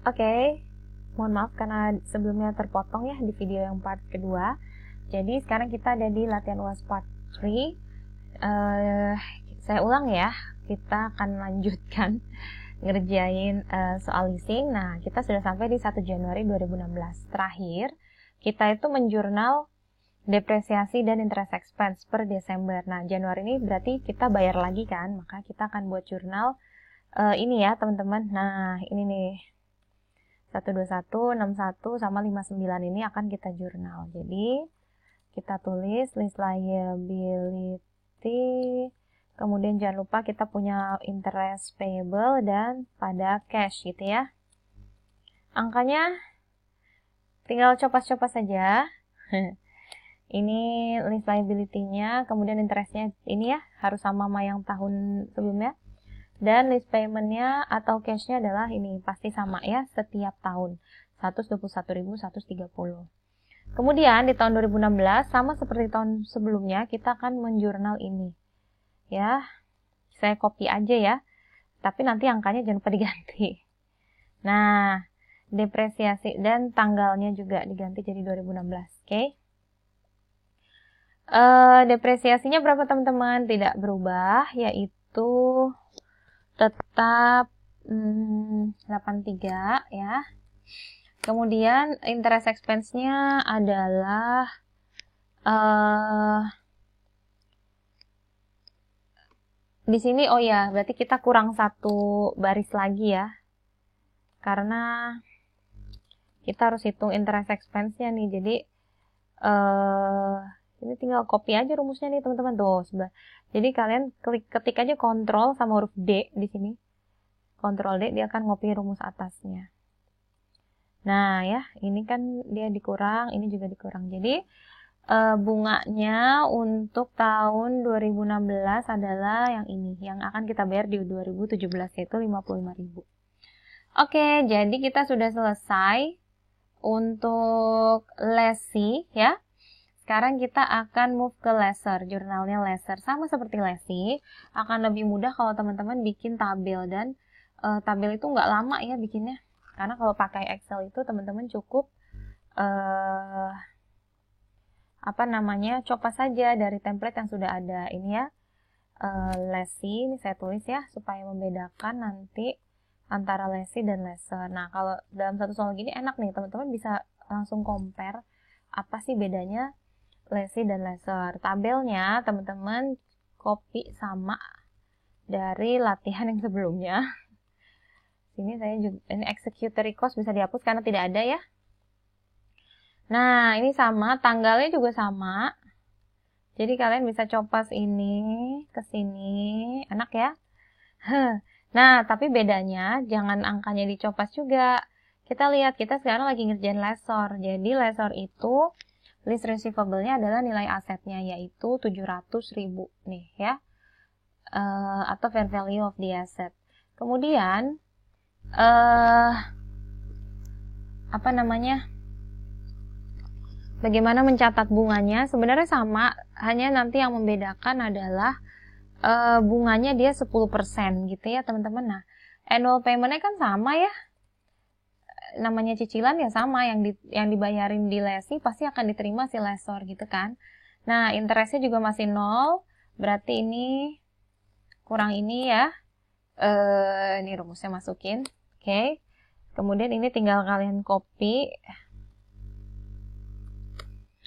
Oke, mohon maaf karena sebelumnya terpotong ya di video yang part kedua. Jadi sekarang kita ada di latihan UAS part 3. Saya ulang ya, kita akan lanjutkan ngerjain soal leasing. Nah, kita sudah sampai di 1 Januari 2016. Terakhir, kita itu menjurnal depresiasi dan interest expense per Desember. Nah, Januari ini berarti kita bayar lagi kan, maka kita akan buat jurnal ini ya teman-teman. Nah, ini nih. 121, 61, sama 59 ini akan kita jurnal. Jadi, kita tulis list liability, kemudian jangan lupa kita punya interest payable dan pada cash gitu ya. Angkanya tinggal copas-copas saja. Ini list liability-nya, kemudian interestnya ini ya, harus sama yang tahun sebelumnya. Dan list payment-nya atau cash-nya adalah ini, pasti sama ya, setiap tahun. 121.130. Kemudian di tahun 2016, sama seperti tahun sebelumnya, kita akan menjurnal ini. Ya, saya copy aja ya. Tapi nanti angkanya jangan lupa diganti. Nah, depresiasi dan tanggalnya juga diganti jadi 2016. Oke. Depresiasinya berapa teman-teman? Tidak berubah, yaitu tetap 83 ya. Kemudian interest expense-nya adalah di sini oh ya, berarti kita kurang satu baris lagi ya. Karena kita harus hitung interest expense-nya nih. Jadi ini tinggal copy aja rumusnya nih teman-teman tuh. Jadi kalian ketik aja kontrol sama huruf D di sini. Kontrol D, dia akan ngopi rumus atasnya. Nah ya, ini kan dia dikurang, ini juga dikurang. Jadi bunganya untuk tahun 2016 adalah yang ini, yang akan kita bayar di 2017 yaitu 55.000. Oke, jadi kita sudah selesai untuk lessee ya. Sekarang kita akan move ke lesser, jurnalnya lesser. Sama seperti lessee, akan lebih mudah kalau teman-teman bikin tabel. Dan tabel itu nggak lama ya bikinnya. Karena kalau pakai Excel itu teman-teman cukup copas saja dari template yang sudah ada. Ini ya, lessee, ini saya tulis ya, supaya membedakan nanti antara lessee dan lesser. Nah, kalau dalam satu soal gini enak nih, teman-teman bisa langsung compare apa sih bedanya lessee dan lesser. Tabelnya teman-teman copy sama dari latihan yang sebelumnya. Sini saya juga, ini executory cost bisa dihapus karena tidak ada ya. Nah, ini sama, tanggalnya juga sama. Jadi kalian bisa copas ini ke sini, enak ya. Nah, tapi bedanya jangan angkanya dicopas juga. Kita lihat, kita sekarang lagi ngerjain lessor. Jadi lessor itu list receivable-nya adalah nilai asetnya, yaitu 700.000 nih ya, atau fair value of the asset. Kemudian bagaimana mencatat bunganya? Sebenarnya sama, hanya nanti yang membedakan adalah bunganya dia 10% gitu ya teman-teman. Nah, annual payment-nya kan sama ya, namanya cicilan ya sama, yang dibayarin di lessee pasti akan diterima si lessor gitu kan. Nah, interestnya juga masih 0, berarti ini kurang ini ya. Ini rumusnya masukin. Oke. Kemudian ini tinggal kalian copy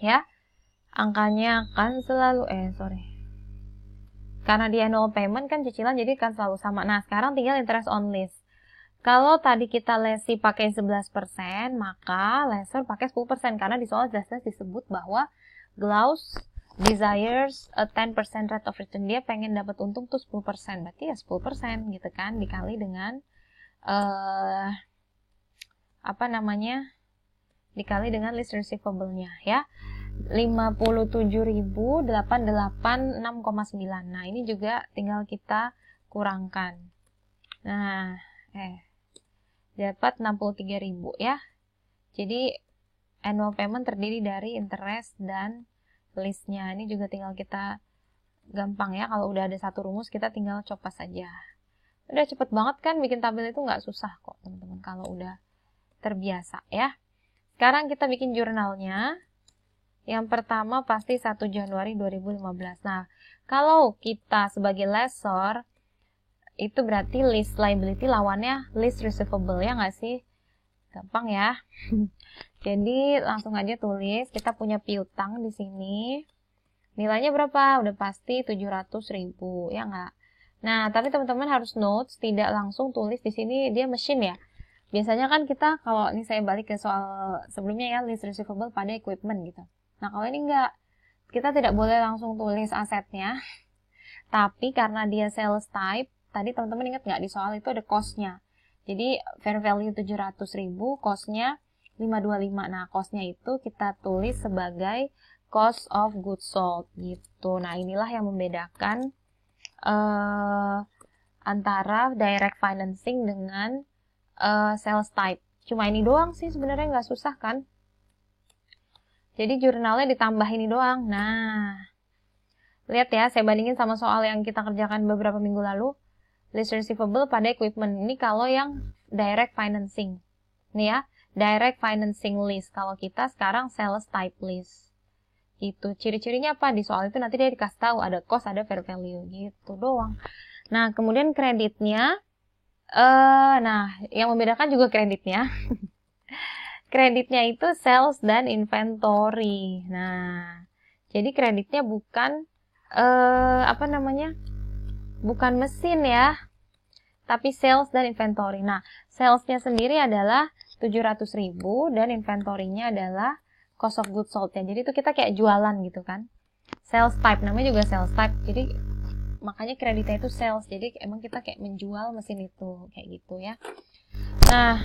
ya. Angkanya akan selalu karena di annual payment kan cicilan, jadi kan selalu sama. Nah, sekarang tinggal interest on list. Kalau tadi kita lessee pakai 11%, maka lesser pakai 10%. Karena di soal jelas-jelas disebut bahwa Glaus desires a 10% rate of return. Dia pengen dapat untung tuh 10%. Berarti ya 10% gitu kan, dikali dengan dikali dengan list receivable-nya ya. 57.886,9. Nah, ini juga tinggal kita kurangkan. Nah, dapat 63.000 ya. Jadi annual payment terdiri dari interest dan listnya. Ini juga tinggal kita gampang ya, kalau udah ada satu rumus kita tinggal copas saja. Udah cepet banget kan, bikin tabel itu nggak susah kok teman-teman kalau udah terbiasa ya. Sekarang kita bikin jurnalnya. Yang pertama pasti 1 Januari 2015. Nah, kalau kita sebagai lessor, itu berarti list liability lawannya list receivable, ya nggak sih? Gampang ya. Jadi langsung aja tulis, kita punya piutang di sini. Nilainya berapa? Udah pasti 700.000, ya nggak? Nah, tapi teman-teman harus notes, tidak langsung tulis di sini dia mesin ya. Biasanya kan kita, kalau ini saya balik ke soal sebelumnya ya, list receivable pada equipment gitu. Nah, kalau ini enggak, kita tidak boleh langsung tulis asetnya. Tapi karena dia sales type, tadi teman-teman ingat nggak di soal itu ada cost-nya. Jadi fair value 700.000, cost-nya 525. Nah, cost-nya itu kita tulis sebagai cost of goods sold gitu. Nah, inilah yang membedakan antara direct financing dengan sales type. Cuma ini doang sih sebenarnya, nggak susah kan? Jadi jurnalnya ditambah ini doang. Nah, lihat ya, saya bandingin sama soal yang kita kerjakan beberapa minggu lalu. List receivable pada equipment. Ini kalau yang direct financing. Nih ya, direct financing list. Kalau kita sekarang sales type list. Gitu. Ciri-cirinya apa? Di soal itu nanti dia dikasih tahu ada cost, ada fair value. Gitu doang. Nah, kemudian kreditnya. Nah, yang membedakan juga kreditnya. Kreditnya itu sales dan inventory. Nah, jadi kreditnya bukan bukan mesin ya, tapi sales dan inventory. Nah, salesnya sendiri adalah 700.000 dan inventory-nya adalah cost of goods sold-nya. Jadi itu kita kayak jualan gitu kan. Sales type, namanya juga sales type. Jadi makanya kreditnya itu sales. Jadi emang kita kayak menjual mesin itu, kayak gitu ya. Nah,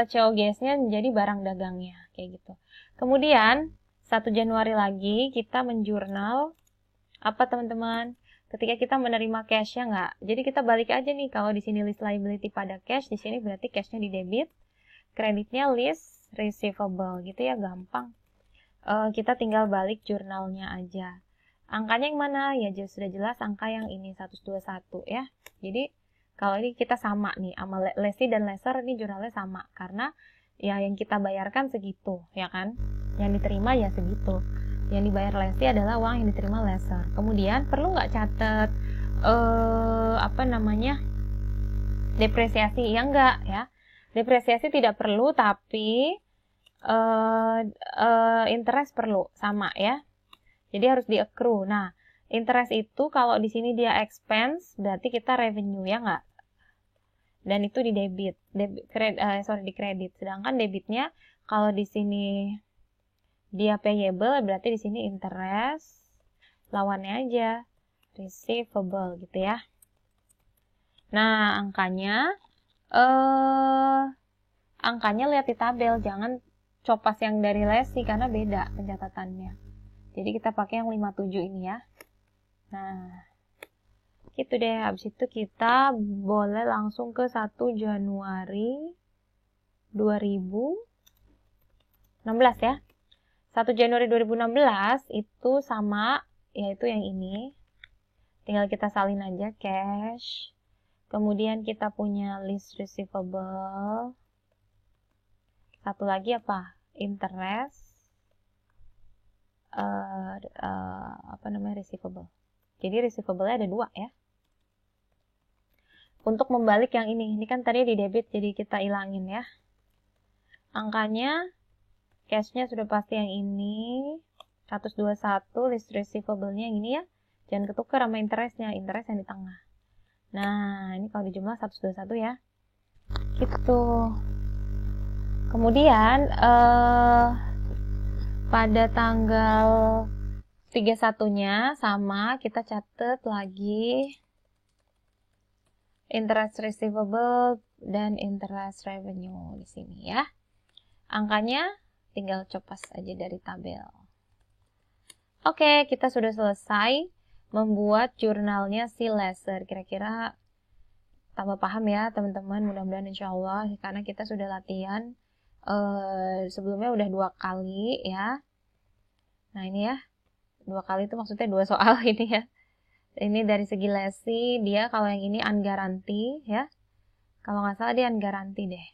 COGS-nya menjadi barang dagangnya, kayak gitu. Kemudian 1 Januari lagi kita menjurnal apa teman-teman? Ketika kita menerima cash-nya nggak? Jadi kita balik aja nih, kalau di sini list liability pada cash, di sini berarti cash-nya di debit, kreditnya list receivable, gitu ya, gampang. Kita tinggal balik jurnalnya aja. Angkanya yang mana? Ya sudah jelas angka yang ini 121 ya. Jadi kalau ini kita sama nih, sama lessee dan lessor ini jurnalnya sama. Karena ya yang kita bayarkan segitu, ya kan? Yang diterima ya segitu. Yang dibayar lessee adalah uang yang diterima lessor. Kemudian perlu nggak catat depresiasi? Ya enggak ya. Depresiasi tidak perlu, tapi interest perlu, sama ya. Jadi harus di-accrue. Nah, interest itu kalau di sini dia expense, berarti kita revenue, ya nggak? Dan itu di debit, di kredit. Sedangkan debitnya kalau di sini dia payable, berarti di sini interest, lawannya aja receivable gitu ya. Nah, angkanya lihat di tabel, jangan copas yang dari lessee karena beda pencatatannya. Jadi kita pakai yang 57 ini ya. Nah, gitu deh. Habis itu kita boleh langsung ke 1 Januari 2016 ya. 1 Januari 2016 itu sama, yaitu yang ini. Tinggal kita salin aja cash. Kemudian kita punya list receivable. Satu lagi apa? Interest. Receivable. Jadi receivable-nya ada 2 ya. Untuk membalik yang ini kan tadi di debit, jadi kita ilangin ya. Angkanya, cash-nya sudah pasti yang ini, 121, list receivable-nya yang ini ya. Jangan ketukar sama interest-nya, interest yang di tengah. Nah, ini kalau dijumlah 121 ya. Gitu. Kemudian, pada tanggal 31-nya sama, kita catat lagi interest receivable dan interest revenue di sini ya. Angkanya tinggal copas aja dari tabel. Oke, kita sudah selesai membuat jurnalnya si lessor. Kira-kira tambah paham ya teman-teman, mudah-mudahan insyaallah, karena kita sudah latihan sebelumnya udah 2 kali ya. Nah ini ya, 2 kali itu maksudnya 2 soal ini ya. Ini dari segi lessee, dia kalau yang ini unguarantee ya. Kalau nggak salah dia unguarantee deh.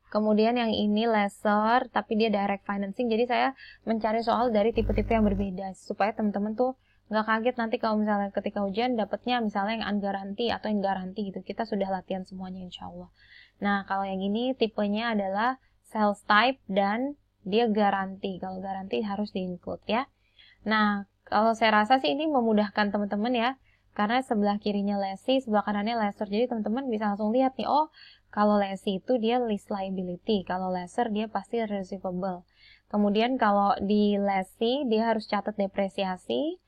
Kemudian yang ini lesser, tapi dia direct financing. Jadi saya mencari soal dari tipe-tipe yang berbeda supaya teman-teman tuh nggak kaget nanti kalau misalnya ketika ujian dapatnya misalnya yang ungaranti atau yang garanti gitu. Kita sudah latihan semuanya insya Allah. Nah, kalau yang ini tipenya adalah sales type dan dia garanti. Kalau garanti harus di-include ya. Nah, kalau saya rasa sih ini memudahkan teman-teman ya. Karena sebelah kirinya lessee, sebelah kanannya lesser. Jadi teman-teman bisa langsung lihat nih, oh kalau lessee itu dia lease liability, kalau lesser dia pasti receivable. Kemudian kalau di lessee dia harus catat depresiasi,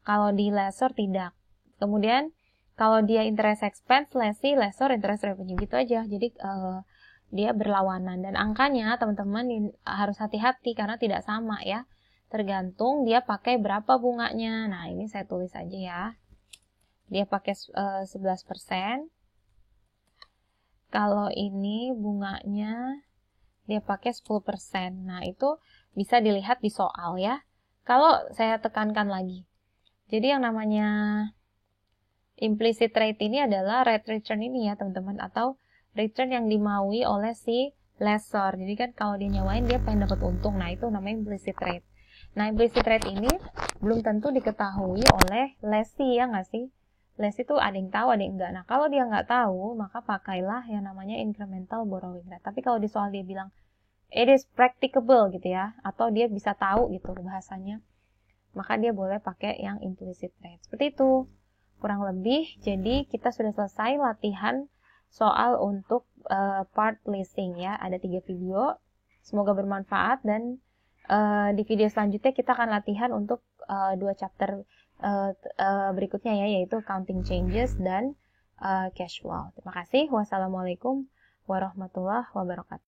kalau di lesser tidak. Kemudian kalau dia interest expense, lessee, lesser, interest revenue gitu aja. Jadi dia berlawanan dan angkanya teman-teman harus hati-hati karena tidak sama ya. Tergantung dia pakai berapa bunganya. Nah, ini saya tulis aja ya. Dia pakai 11%. Kalau ini bunganya dia pakai 10%. Nah, itu bisa dilihat di soal ya. Kalau saya tekankan lagi. Jadi yang namanya implicit rate ini adalah rate return ini ya, teman-teman. Atau return yang dimaui oleh si lessor. Jadi kan kalau dia nyawain dia pengen dapat untung. Nah, itu namanya implicit rate. Nah, implicit rate ini belum tentu diketahui oleh lessee ya nggak sih? Lessee itu ada yang tahu, ada yang enggak. Nah, kalau dia nggak tahu, maka pakailah yang namanya incremental borrowing rate. Tapi kalau di soal dia bilang, it is practicable gitu ya, atau dia bisa tahu gitu bahasanya, maka dia boleh pakai yang implicit rate. Seperti itu, kurang lebih. Jadi, kita sudah selesai latihan soal untuk part leasing ya. Ada 3 video, semoga bermanfaat dan di video selanjutnya kita akan latihan untuk 2 chapter berikutnya ya, yaitu counting changes dan cash flow. Terima kasih. Wassalamualaikum warahmatullahi wabarakatuh.